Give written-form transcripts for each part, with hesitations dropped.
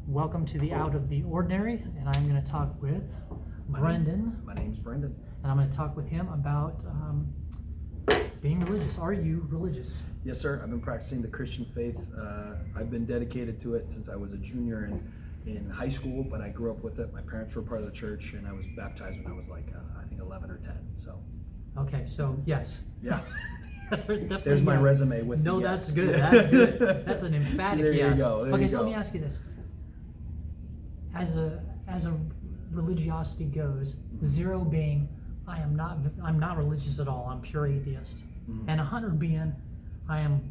Welcome to the Out of the Ordinary, and I'm going to talk with Brendan. My name's Brendan. And I'm going to talk with him about being religious. Are you religious? Yes, sir. I've been practicing the Christian faith. I've been dedicated to it since I was a junior in high school, but I grew up with it. My parents were part of the church, and I was baptized when I was like, I think 11 or 10. So. Okay, so yes. Yeah. There's my yes. resume with No, the that's yes. good. That's good. That's an emphatic there yes. You go. There okay, you so go. let me ask you this. As a religiosity goes, 0 being I'm not religious at all, I'm pure atheist. Mm-hmm. And 100 being I am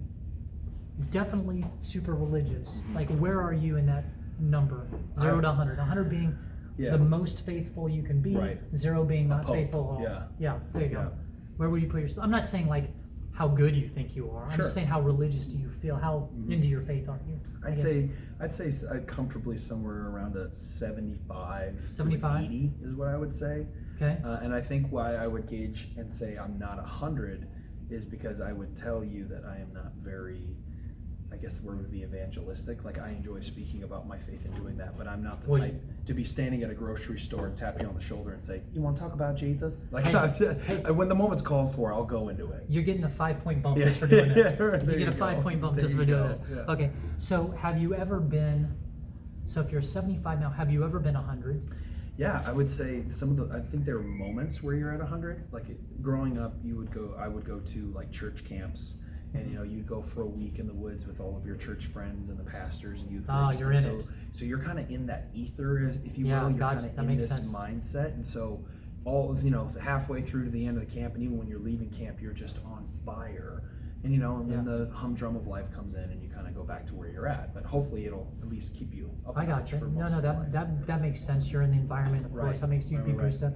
definitely super religious. Mm-hmm. Like, where are you in that number? 0 to 100. 100 being the most faithful you can be, right. 0 being not faithful at all. Yeah, there you go. Where would you put yourself? I'm not saying like how good you think you are. I'm just saying, how religious do you feel? How into your faith are you? I'd say comfortably somewhere around a 75 to 80 is what I would say. Okay. And I think why I would gauge and say I'm not 100 is because I would tell you that I am not very, I guess the word would be evangelistic. Like, I enjoy speaking about my faith and doing that, but I'm not the type to be standing at a grocery store and tap you on the shoulder and say, "You want to talk about Jesus?" Like, when the moment's called for, I'll go into it. You're getting a 5-point bump just for doing this. You get a 5-point bump just for doing this. Yeah. Okay. So have you ever been? So if you're 75 now, have you ever been 100? Yeah, I would say I think there are moments where you're at 100. Like, growing up, I would go to like church camps. And you'd go for a week in the woods with all of your church friends and the pastors and youth groups. You're in it. So you're kind of in that ether, if you will. You're kind of in this mindset. And so halfway through to the end of the camp, and even when you're leaving camp, you're just on fire. And then the humdrum of life comes in, and you kind of go back to where you're at. But hopefully, it'll at least keep you up. I got you. That makes sense. You're in the environment, of course. That makes you be boosted up.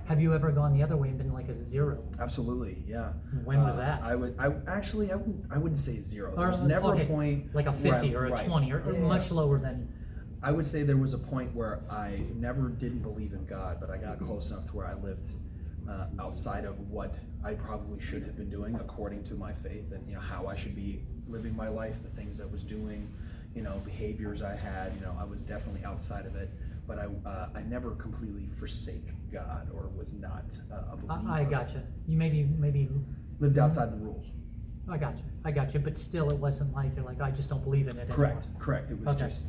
Have you ever gone the other way and been like a 0? Absolutely, yeah. When was that? I wouldn't say 0. There was never a point like a 50 or a 20 or much lower than. I would say there was a point where I never didn't believe in God, but I got close enough to where I lived outside of what I probably should have been doing according to my faith, and how I should be living my life, the things I was doing, behaviors I had. I was definitely outside of it. But I never completely forsake God or was not a believer. I gotcha. You maybe lived outside the rules. I gotcha. But still, it wasn't like you're like, I just don't believe in it Correct. anymore. Correct. It was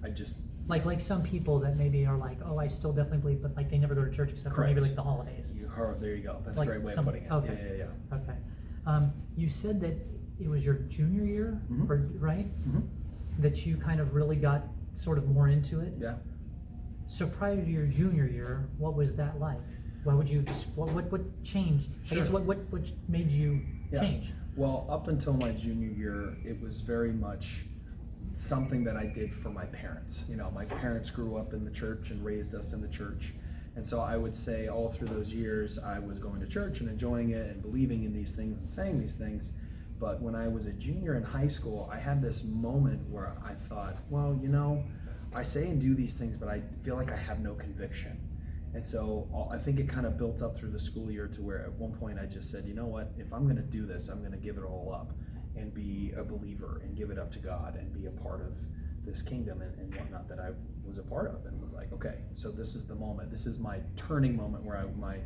I just like some people that maybe are like, oh, I still definitely believe, but like they never go to church except for maybe like the holidays. There you go. That's like a great way of putting it. Okay. Yeah. Okay. You said that it was your junior year, right? Mm-hmm. That you kind of really got sort of more into it. Yeah. So prior to your junior year, what was that like? Why would you what changed? Sure. I guess what made you change? Well, up until my junior year, it was very much something that I did for my parents. My parents grew up in the church and raised us in the church. And so I would say all through those years, I was going to church and enjoying it and believing in these things and saying these things. But when I was a junior in high school, I had this moment where I thought, well, I say and do these things, but I feel like I have no conviction. And so I think it kind of built up through the school year to where at one point I just said, you know what, if I'm going to do this, I'm going to give it all up and be a believer and give it up to God and be a part of this kingdom and whatnot that I was a part of, and was like, okay, so this is the moment. This is my turning moment where my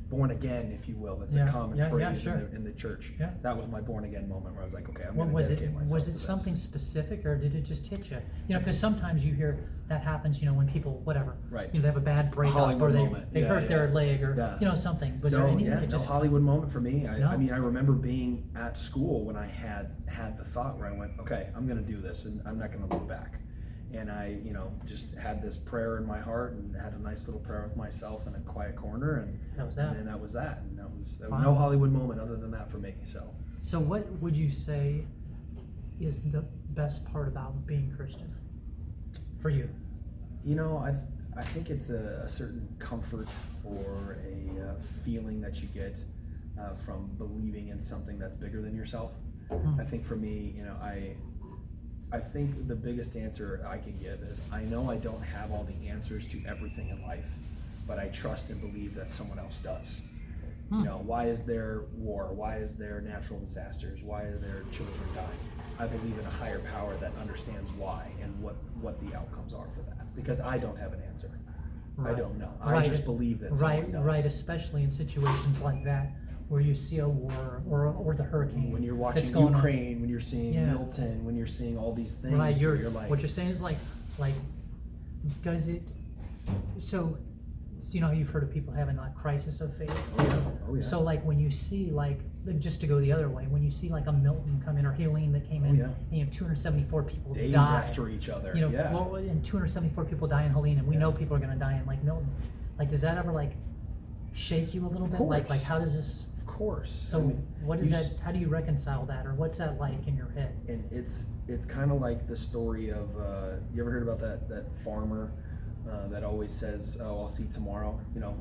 born again, if you will. That's a common phrase in the church. Yeah. That was my born again moment where I was like, okay, I'm going to dedicate myself to this. Was it something specific, or did it just hit you? Because sometimes you hear that happens, when people, whatever, right. They have a bad breakup, or they hurt their leg, or something. Was there anything? No Hollywood moment for me. I mean, I remember being at school when I had the thought where I went, okay, I'm going to do this, and I'm not going to look back. And I, just had this prayer in my heart and had a nice little prayer with myself in a quiet corner, and that was that. And then that was that. And that was no Hollywood moment other than that for me. So what would you say is the best part about being Christian for you? I think it's a certain comfort or a feeling that you get from believing in something that's bigger than yourself. I think for me, I think the biggest answer I can give is, I know I don't have all the answers to everything in life, but I trust and believe that someone else does. You know, why is there war? Why is there natural disasters? Why are there children dying? I believe in a higher power that understands why and what the outcomes are for that. Because I don't have an answer. Right. I don't know. Right. I just believe that someone does. Right, especially in situations like that where you see a war or the hurricane. When you're watching Ukraine, when you're seeing Milton, when you're seeing all these things, right, you're like, what you're saying is like, does it? So, you know, you've heard of people having like crisis of faith. Oh yeah. So like when you see like, just to go the other way, when you see like a Milton come in or Helene that came in, and, you know, 274 people days died after each other. You know, well, and 274 people die in Helene, and we know people are going to die in like Milton. Like, does that ever like shake you a little bit? Like how does this? Of course. So what is that? How do you reconcile that, or what's that like in your head? And it's kind of like the story of you ever heard about that farmer that always says, "Oh, I'll see tomorrow." You know,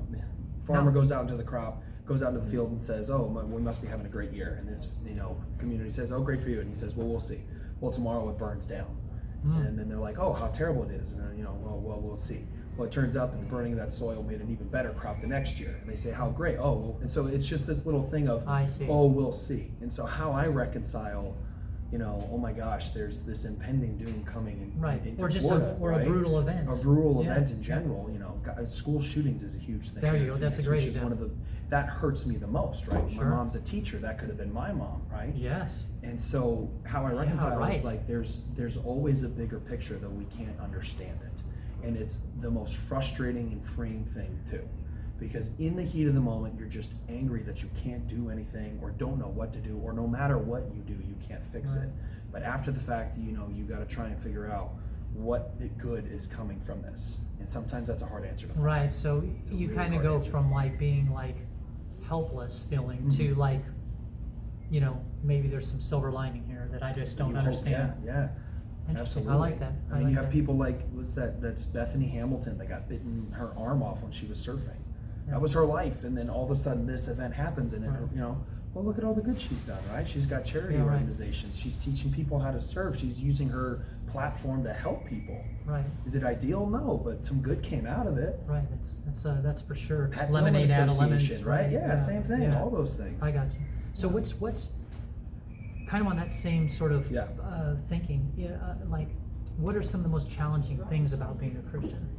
farmer goes out into the field and says, "Oh, we must be having a great year." And this, you know, community says, "Oh, great for you." And he says, "Well, we'll see. Well, tomorrow it burns down." And then they're like, "Oh, how terrible it is." And you know, well, we'll see. Well, it turns out that the burning of that soil made an even better crop the next year. And they say, "How great." Oh, well, and so it's just this little thing of, I see. "Oh, we'll see." And so how I reconcile, you know, oh my gosh, there's this impending doom coming into or just Florida, a brutal event. A brutal event in general, you know, school shootings is a huge thing. There you go. That's a great example. That hurts me the most, right? Sure. My mom's a teacher. That could have been my mom, right? Yes. And so how I reconcile is like there's always a bigger picture, though we can't understand it. And it's the most frustrating and freeing thing too. Because in the heat of the moment, you're just angry that you can't do anything or don't know what to do, or no matter what you do, you can't fix it. But after the fact, you know, you got to try and figure out what good is coming from this. And sometimes that's a hard answer to find. Right, so you kind of go from like being like helpless feeling to like, you know, maybe there's some silver lining here that I just don't understand. Yeah. Interesting. Absolutely. I like that. I mean, you have people like, that's Bethany Hamilton that got bitten her arm off when she was surfing. That was her life, and then all of a sudden this event happens, and you know, well, look at all the good she's done, right? She's got charity organizations. She's teaching people how to surf. She's using her platform to help people. Right. Is it ideal? No, but some good came out of it. Right. That's for sure. Pet Lemonade out of lemons, right? Yeah, same thing. Yeah. All those things. I got you. So what's kind of on that same sort of thinking? Like, what are some of the most challenging things about being a Christian?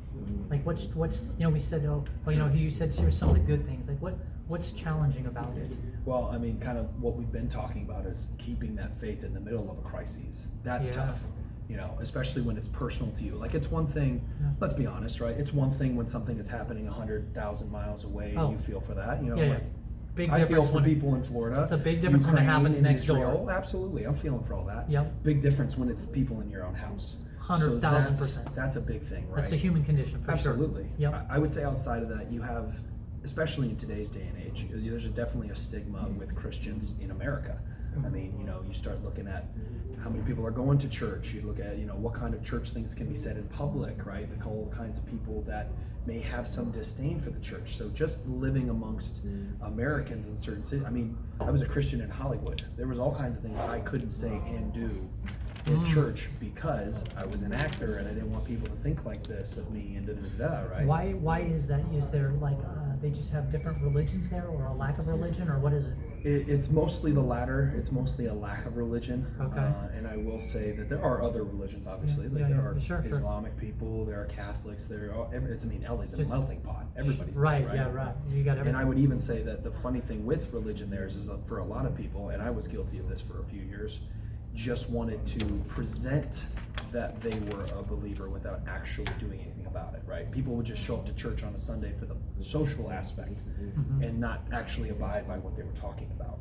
Like what's you know, we said you know, you said here's some of the good things. Like what's challenging about it? Well, I mean, kind of what we've been talking about is keeping that faith in the middle of a crisis. That's tough, you know, especially when it's personal to you. Like, it's one thing, let's be honest, right? It's one thing when something is happening 100,000 miles away and you feel for that, you know, like big I feel difference for people in Florida. It's a big difference when it Ukraine, happens in next Israel. door. Absolutely, I'm feeling for all that. Yep. Big difference when it's the people in your own house. 100,000%. That's a big thing, right? That's a human condition, for sure. Absolutely. Yep. I would say outside of that, you have, especially in today's day and age, there's definitely a stigma with Christians in America. I mean, you know, you start looking at how many people are going to church. You look at, you know, what kind of church things can be said in public, right? All kinds of people that may have some disdain for the church. So just living amongst Americans in certain cities. I mean, I was a Christian in Hollywood. There was all kinds of things I couldn't say and do in church because I was an actor and I didn't want people to think like this of me and right? Why is that? Is there like they just have different religions there, or a lack of religion, or what is it? It's mostly the latter. It's mostly a lack of religion. Okay. And I will say that there are other religions, obviously. There are Islamic people, there are Catholics, there are. LA's a melting pot. Everybody's right. There, right? Yeah, right. You got everything. And I would even say that the funny thing with religion there is for a lot of people, and I was guilty of this for a few years, just wanted to present that they were a believer without actually doing anything about it, right? People would just show up to church on a Sunday for the social aspect and not actually abide by what they were talking about.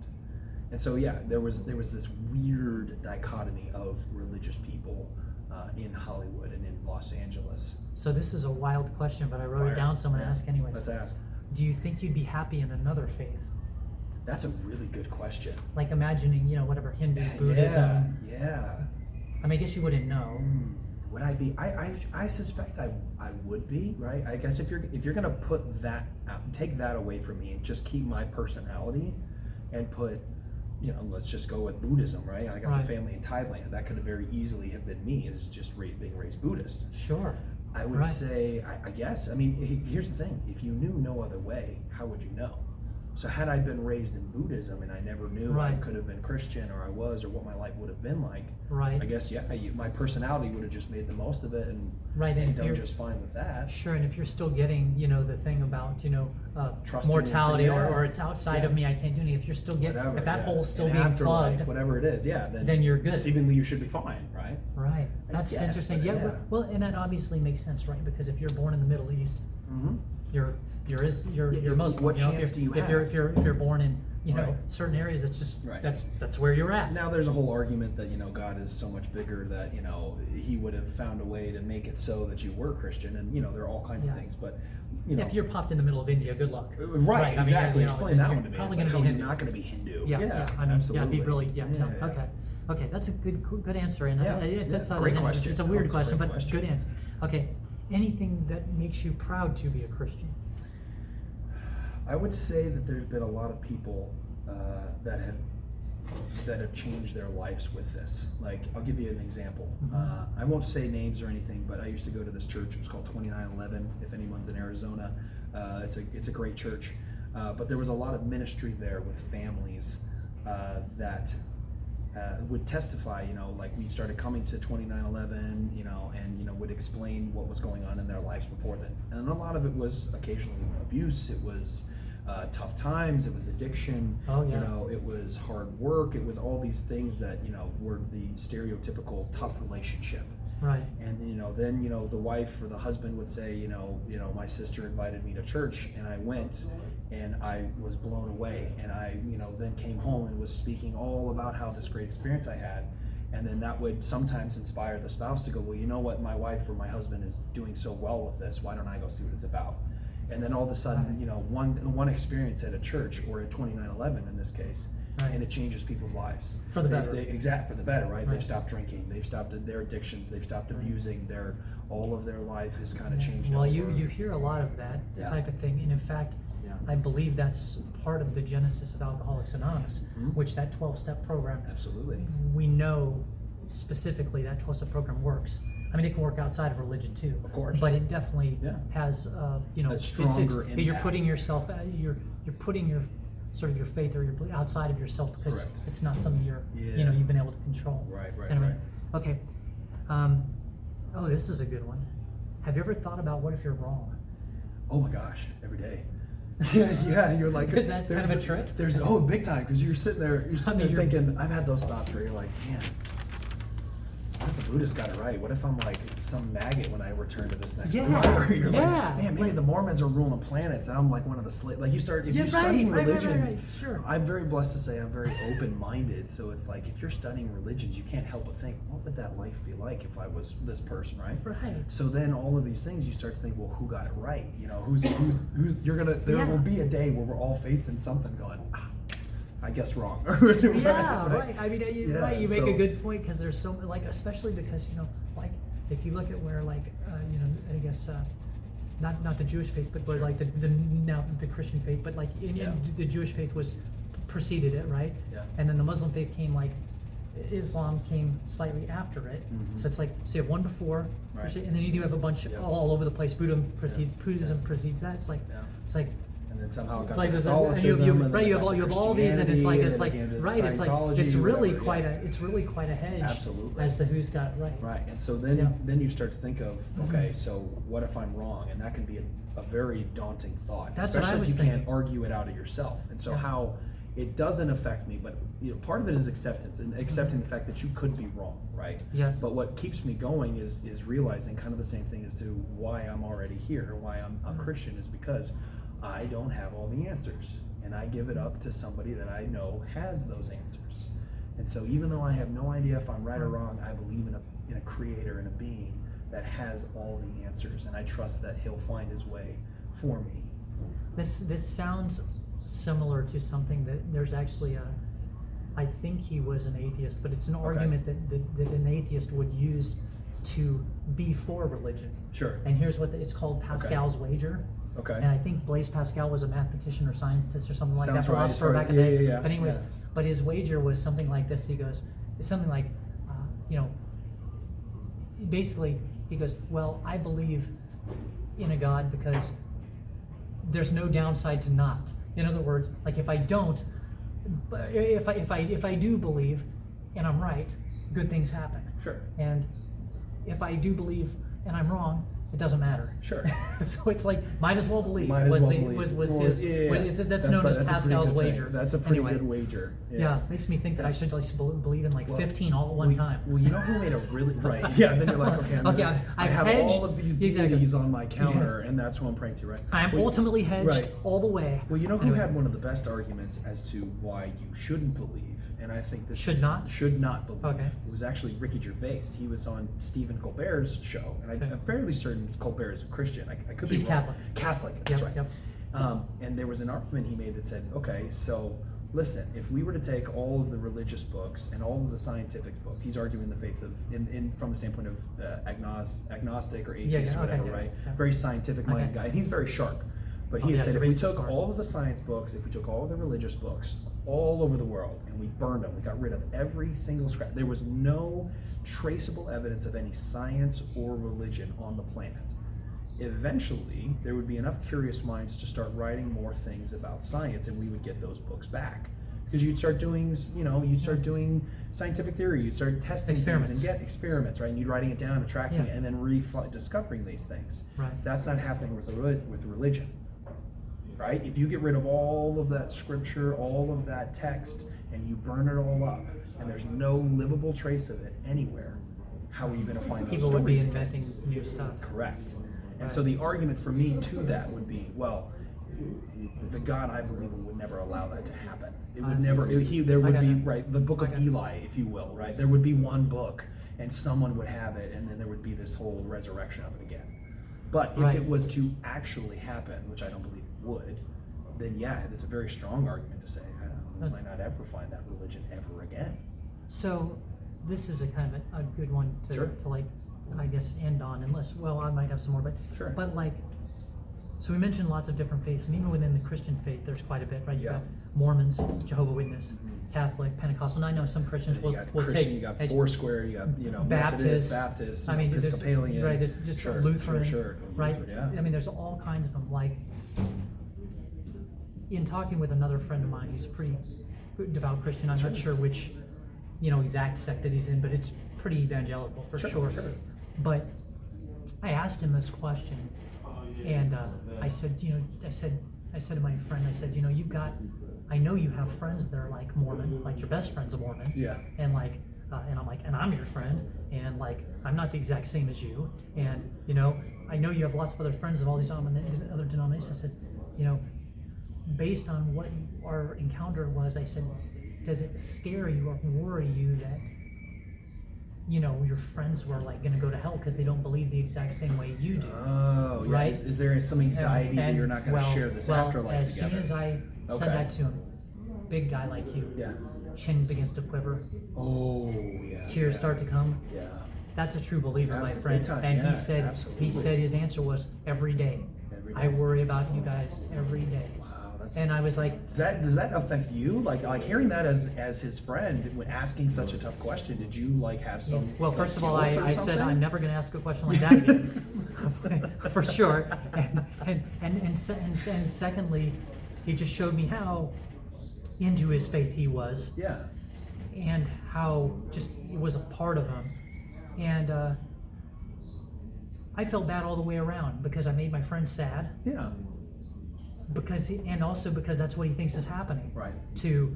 And so, there was this weird dichotomy of religious people in Hollywood and in Los Angeles. So this is a wild question, but I wrote it down, so I'm going to ask anyways. Let's ask. Do you think you'd be happy in another faith? That's a really good question. Like imagining, you know, whatever Hindu, Buddhism. Yeah. I mean, I guess you wouldn't know. Would I be? I suspect I would be, right? I guess if you're gonna put that out, take that away from me and just keep my personality and put, you know, let's just go with Buddhism, right? I got some family in Thailand. That could have very easily have been me, as just being raised Buddhist. Sure. I would say, I guess. I mean, here's the thing: if you knew no other way, how would you know? So had I been raised in Buddhism and I never knew I Right. could have been Christian, or I was, or what my life would have been like, Right. I guess, my personality would have just made the most of it and, Right, and and if done you're just fine with that. sure, and if you're still getting, the thing about, Trusting mortality, into- or it's outside of me, I can't do anything. If you're still getting, Whatever, if that hole's still An being afterlife, plugged, whatever it is, then you're good. Seemingly you should be fine, right? right? I That's guess, interesting. but Yeah, yeah. well, and that obviously makes sense, right? Because if you're born in the Middle East, Mm-hmm. you're Yeah, Muslim. what you know, chance if do you if you're have? if you're born in Right. certain areas, it's just Right. that's where you're at. Now there's a whole argument that God is so much bigger that He would have found a way to make it so that you were Christian, and there are all kinds Yeah. of things. But If you're popped in the middle of India, good luck. right, I mean, exactly. Explain that you're one to me. probably It's like, gonna how be are you Hindu. not going to be Hindu? Yeah, I mean, absolutely. be really, Yeah. okay, that's a good answer, and Yeah, it's great it's question. It's a weird It's a question, great but question. good answer. Okay, anything that makes you proud to be a Christian? I would say that there's been a lot of people that have changed their lives with this. Like, I'll give you an example. Mm-hmm. I won't say names or anything, but I used to go to this church. It was called 2911. If anyone's in Arizona, it's a great church. But there was a lot of ministry there with families that would testify. Like, we started coming to 2911, and would explain what was going on in their lives before then. And a lot of it was occasionally abuse. It was tough times, it was addiction, Oh, yeah. it was hard work, it was all these things that were the stereotypical tough relationship. Right. And then the wife or the husband would say, my sister invited me to church, and I went, and I was blown away, and I then came home and was speaking all about how this great experience I had. And then that would sometimes inspire the spouse to go, well, you know what, my wife or my husband is doing so well with this, why don't I go see what it's about? And then all of a sudden, one experience at a church, or at 2911 in this case, Right. and it changes people's lives For the better. For the better, right? Right. They've stopped drinking, they've stopped their addictions, they've stopped abusing. All of their life has kind of changed. Well, over. you hear a lot of that Yeah. type of thing, and in fact, Yeah. I believe that's part of the genesis of Alcoholics Anonymous, Mhm. which that 12-step program. Absolutely. We know specifically that 12-step program works. I mean, it can work outside of religion too. Of course. But it definitely Yeah. has, A it's stronger you're impact. putting yourself, you're putting your sort of your faith or your outside of yourself, because Correct. it's not something Yeah. you've been able to control. Right. Anyway, okay. This is a good one. Have you ever thought about what if you're wrong? Oh my gosh, every day. yeah, you're like, Is that kind of a trick? There's big time, because you're sitting there you're- thinking, I've had those thoughts where you're like, man, what if the Buddhist got it right? What if I'm like some maggot when I return to this next Yeah, life? You're yeah, like, man, maybe like- the Mormons are ruling planets, and I'm like one of the slaves. Like, if Yeah, you're studying right, religions, sure. I'm very blessed to say I'm very open-minded. So it's like, if you're studying religions, you can't help but think, what would that life be like if I was this person, right? Right. So then all of these things, you start to think, well, who got it right? Who's there Yeah. will be a day where we're all facing something going, I guess wrong. Yeah, right. I mean, you make a so- good point, because there's so, like, especially because like, if you look at where, like, I guess not the Jewish faith, but Sure. like the now the Christian faith, but like Yeah. the Jewish faith preceded it, right? Yeah. And then the Muslim faith came, like, Islam came slightly after it. Mhm. So it's like, so you have one before, Right. and then you do have a bunch Yeah. all over the place. Buddhism Yeah. precedes that. It's like, Yeah. it's like. And then somehow it got Like to there's Catholicism, you and have, then it you got to have all these, and it's like Christianity, right, it's like Scientology, it's really whatever, quite yeah. it's really quite a hedge. Absolutely. As to who's got it right. Right, and so then Yeah. then you start to think of, Mhm. okay, so what if I'm wrong? And that can be a very daunting thought, That's what I especially was if you can't thinking. argue it out of yourself. And so Yeah. how it doesn't affect me, but part of it is acceptance, and accepting Mhm. the fact that you could be wrong, right? Yes. But what keeps me going is realizing kind of the same thing as to why I'm already here, why I'm a Mhm. Christian, is because I don't have all the answers, and I give it up to somebody that I know has those answers. And so even though I have no idea if I'm right or wrong, I believe in a creator, in a being that has all the answers, and I trust that he'll find his way for me. This sounds similar to something that there's actually I think he was an atheist, but it's an argument that an atheist would use to be for religion. Sure. And here's what it's called: Pascal's Wager. Okay. And I think Blaise Pascal was a mathematician or scientist or something like Sounds that, right, as philosopher far as- back in the day. yeah. But anyways, Yeah. but his wager was something like this. He goes, it's something like, basically, he goes, well, I believe in a God because there's no downside to not. In other words, like if I don't, if I do believe, and I'm right, good things happen. Sure. And if I do believe and I'm wrong, it doesn't matter. Sure. So it's like might as well believe. Might as was well the, believe. Was Well, his yeah. that's known right. as That's a pretty Pascals good thing. Wager. That's a pretty Anyway, good wager. yeah, makes me think that I should believe in like 15 all at one time. Well, you know who made a really right? Yeah. Then you're like, okay, I have hedged, all of these deities on my counter, and that's who I'm praying to, right? I'm ultimately hedged all the way. Well, you know who had one of the best arguments as to why you shouldn't believe, and I think this should not believe. Okay. It was actually Ricky Gervais. He was on Stephen Colbert's show, and I'm fairly certain Colbert is a Christian. I could be He's wrong. Catholic. Catholic. That's right. Yep. And there was an argument he made that said, okay, so listen, if we were to take all of the religious books and all of the scientific books, he's arguing the faith of, from the standpoint of agnostic or atheist or whatever, right? Yeah. Very scientific-minded guy, and he's very sharp. But he had said, if we took all of the science books, if we took all of the religious books all over the world, and we burned them, we got rid of every single scrap, there was no traceable evidence of any science or religion on the planet. Eventually, there would be enough curious minds to start writing more things about science, and we would get those books back. Because you'd start doing, doing scientific theory, you'd start testing things and get experiments, right? And you'd writing it down and tracking it, and then discovering these things. Right. That's not happening with religion, right? If you get rid of all of that scripture, all of that text, and you burn it all up, and there's no livable trace of it anywhere, how are you going to find those People stories would be again? inventing new stuff. Correct. And so the argument for me to that would be, well, the God I believe in would never allow that to happen. It would never. There would be the book of Eli, if you will, right? There would be one book, and someone would have it, and then there would be this whole resurrection of it again. But if it was to actually happen, which I don't believe it would, then yeah, it's a very strong argument to say we might not ever find that religion ever again. So this is a kind of a good one to like, I guess, end on, unless, well, I might have some more, but like, so we mentioned lots of different faiths, and even within the Christian faith, there's quite a bit, right? You've got Mormons, Jehovah's Witness, Catholic, Pentecostal, and I know some Christians will take. You got Foursquare, you got Methodist, Baptist, Episcopalian, right? There's just Lutheran, right? Lutheran, yeah. I mean, there's all kinds of them. Like, in talking with another friend of mine who's a pretty devout Christian, I'm not sure which, exact sect that he's in, but it's pretty evangelical for sure. But I asked him this question, and I said, I said to my friend, I said, I know you have friends that are like Mormon, like your best friend's a Mormon, and like, and I'm like, and I'm your friend, and like, I'm not the exact same as you, and I know you have lots of other friends of all these other denominations. I said, based on what our encounter was, I said, does it scare you or worry you that your friends were like going to go to hell because they don't believe the exact same way you do? Oh, yeah. Right? Is there some anxiety that you're not going to share this afterlife together? As soon as I said that to him, big guy like you, chin begins to quiver. Oh, yeah. Tears start to come. Yeah. That's a true believer, my friend. And he said his answer was every day. I worry about you guys every day. And I was like, does that affect you? Like hearing that as his friend when asking such a tough question, did you like have some? Well, first of all, I said I'm never going to ask a question like that again, for sure. And secondly, he just showed me how into his faith he was. Yeah. And how just it was a part of him, and I felt bad all the way around because I made my friend sad. Yeah. Because that's what he thinks is happening to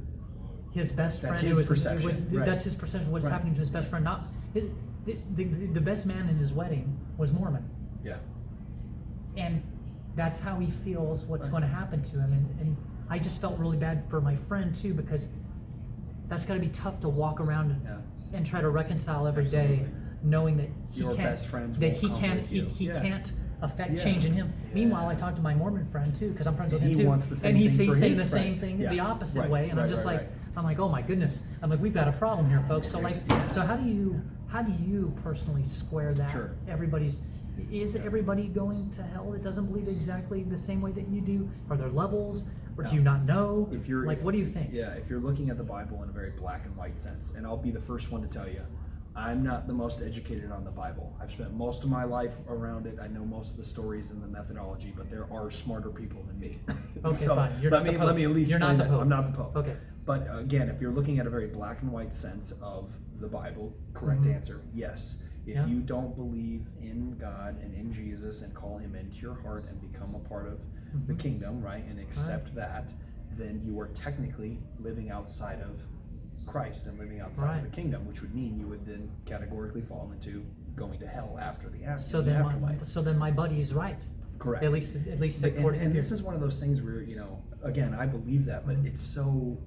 his best friend. That's his perception. That's his perception of what's happening to his best friend. Not the best man in his wedding was Mormon. Yeah. And that's how he feels what's going to happen to him. And I just felt really bad for my friend too, because that's got to be tough to walk around and try to reconcile every day, knowing that he can't affect change in him. Meanwhile, I talked to my Mormon friend too, because I'm friends with him too, and he's saying the same thing the opposite way, and I'm just like, oh my goodness, I'm like, we've got a problem here, folks. So so how do you personally square that? Sure. Is everybody going to hell that doesn't believe exactly the same way that you do? Are there levels, or do you not know? What do you think? Yeah, if you're looking at the Bible in a very black and white sense, and I'll be the first one to tell you, I'm not the most educated on the Bible. I've spent most of my life around it. I know most of the stories and the methodology, but there are smarter people than me. Okay, fine. You're not the Pope. Let me at least You're not explain the that. Pope. I'm not the Pope. Okay. But again, if you're looking at a very black and white sense of the Bible, correct answer, yes. If you don't believe in God and in Jesus and call him into your heart and become a part of the kingdom, right, and accept that, then you are technically living outside of Christ and living outside of the kingdom, which would mean you would then categorically fall into going to hell after the afterlife. So then my buddy's right. Correct. At least according and to this is one of those things where, again, I believe that, but it's so,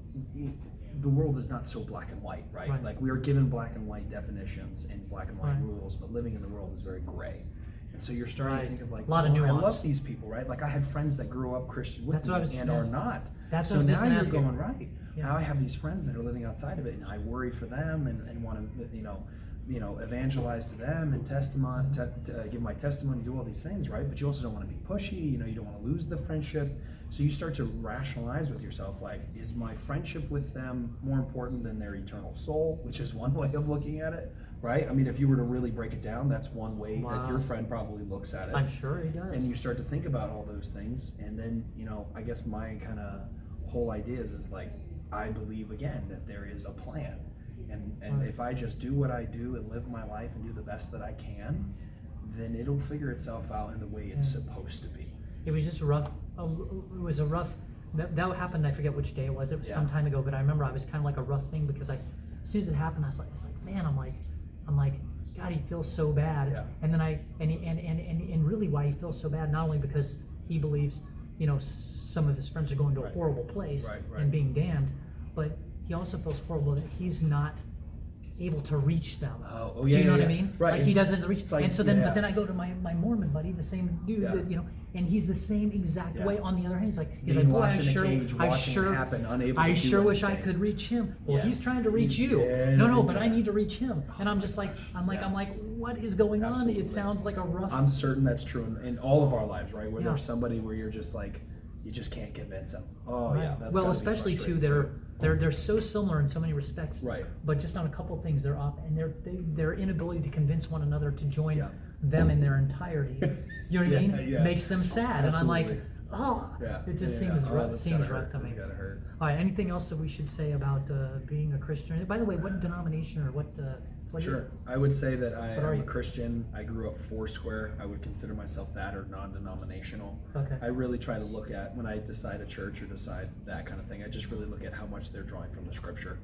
the world is not so black and white, right? Like we are given black and white definitions and black and white rules, but living in the world is very gray. And so you're starting to think of like, a lot of nuance. I love these people, right? Like I had friends that grew up Christian with me and are not. That's so what I was just now you're asking. going, right. Yeah. Now I have these friends that are living outside of it, and I worry for them and want to, evangelize to them and give my testimony, do all these things, right? But you also don't want to be pushy. You don't want to lose the friendship. So you start to rationalize with yourself, like, is my friendship with them more important than their eternal soul? Which is one way of looking at it, right? I mean, if you were to really break it down, that's one way that your friend probably looks at it. I'm sure he does. And you start to think about all those things, and then I guess my kind of whole idea is like, I believe again that there is a plan, and if I just do what I do and live my life and do the best that I can, then it'll figure itself out in the way it's supposed to be. It was just rough. It was a rough. That happened. I forget which day it was. It was some time ago, but I remember I was kind of like a rough thing because as soon as it happened, I was like, man, I'm like, God, he feels so bad. Yeah. And then and really why he feels so bad, not only because he believes, some of his friends are going to a horrible place and being damned, but he also feels horrible that he's not able to reach them. Do you know what I mean? Right. Like he doesn't reach. Like, and so then, but then I go to my Mormon buddy, the same dude, that, and he's the same exact way. On the other hand, he's like, boy, I sure wish I could reach him. Well, he's trying to reach you. But I need to reach him. And I'm just like, I'm like, what is going on? It sounds like a rough. I'm certain that's true in all of our lives, right? Where there's somebody where you're just like, you just can't convince them. That's well, especially too, they're so similar in so many respects. Right. But just on a couple of things, they're off, and their inability to convince one another to join them in their entirety. You know what I mean? Yeah. Makes them sad, and I'm like, it just seems rough. Seems rough to me. It's gotta hurt. All right. Anything else that we should say about being a Christian? By the way, what denomination or what? Sure. I would say that I am a Christian. I grew up Foursquare. I would consider myself that, or non-denominational. Okay. I really try to look at, when I decide a church or decide that kind of thing, I just really look at how much they're drawing from the scripture.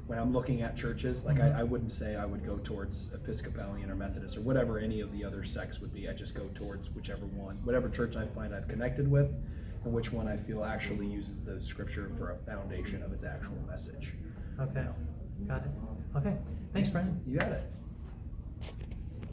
When I'm looking at churches, like I wouldn't say I would go towards Episcopalian or Methodist or whatever any of the other sects would be. I just go towards whatever church I find I've connected with, and which one I feel actually uses the scripture for a foundation of its actual message. Okay. Got it. Okay. Thanks, Brendan. You got it.